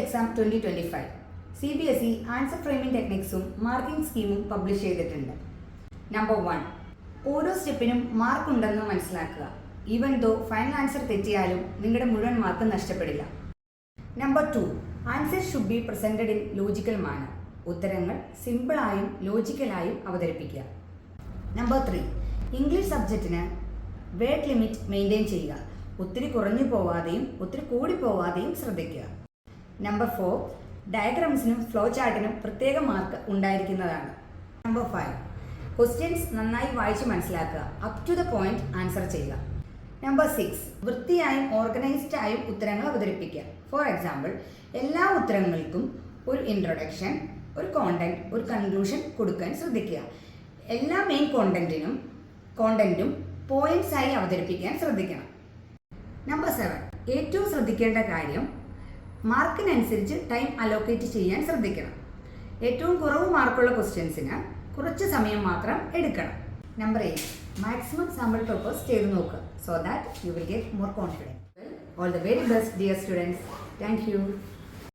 Exam 2025 CBSE answer framing ടെക്നിക്സും marking സ്കീമും publish ചെയ്തിട്ടുണ്ട്. നമ്പർ 1, ഓരോ സ്റ്റെപ്പിനും മാർക്ക് ഉണ്ടെന്ന് മനസ്സിലാക്കുക. ഈവൻ ദോ ഫൈനൽ ആൻസർ തെറ്റിയാലും നിങ്ങളുടെ മുഴുവൻ മാർക്ക് നഷ്ടപ്പെടില്ല. Number 2, answer should be presented in logical manner. ഉത്തരങ്ങൾ സിമ്പിളായും ലോജിക്കലായും അവതരിപ്പിക്കുക. നമ്പർ 3, ഇംഗ്ലീഷ് സബ്ജക്റ്റിന് വേർഡ് ലിമിറ്റ് മെയിൻറ്റെയിൻ ചെയ്യുക. ഒത്തിരി കുറഞ്ഞു പോവാതെയും ഒത്തിരി കൂടി പോവാതെയും ശ്രദ്ധിക്കുക. നമ്പർ 4, ഡയഗ്രാംസിനും ഫ്ലോ ചാർട്ടിനും പ്രത്യേക മാർക്ക് ഉണ്ടായിരിക്കുന്നതാണ്. നമ്പർ 5, ക്വസ്റ്റ്യൻസ് നന്നായി വായിച്ച് മനസ്സിലാക്കുക. Up to the point answer ചെയ്യുക. നമ്പർ 6, വൃത്തിയായും ഓർഗനൈസ്ഡ് ആയും ഉത്തരങ്ങൾ അവതരിപ്പിക്കുക. ഫോർ എക്സാമ്പിൾ, എല്ലാ ഉത്തരങ്ങൾക്കും ഒരു ഇൻട്രൊഡക്ഷൻ, ഒരു കോണ്ടന്റ്, ഒരു കൺക്ലൂഷൻ കൊടുക്കാൻ ശ്രദ്ധിക്കുക. എല്ലാ മെയിൻ കോണ്ടന്റും പോയിന്റ്സ് ആയി അവതരിപ്പിക്കാൻ ശ്രദ്ധിക്കണം. നമ്പർ 7, ഏറ്റവും ശ്രദ്ധിക്കേണ്ട കാര്യം മാർക്കിനനുസരിച്ച് ടൈം അലോക്കേറ്റ് ചെയ്യാൻ ശ്രദ്ധിക്കണം. ഏറ്റവും കുറവ് മാർക്കുള്ള ക്വസ്റ്റ്യൻസിന് കുറച്ച് സമയം മാത്രം എടുക്കണം. നമ്പർ 8, മാക്സിമം സാമ്പിൾ പേപ്പേഴ്സ് ചെയ്ത് നോക്കുക. So that you will get more confidence. All the very best, dear students. Thank you.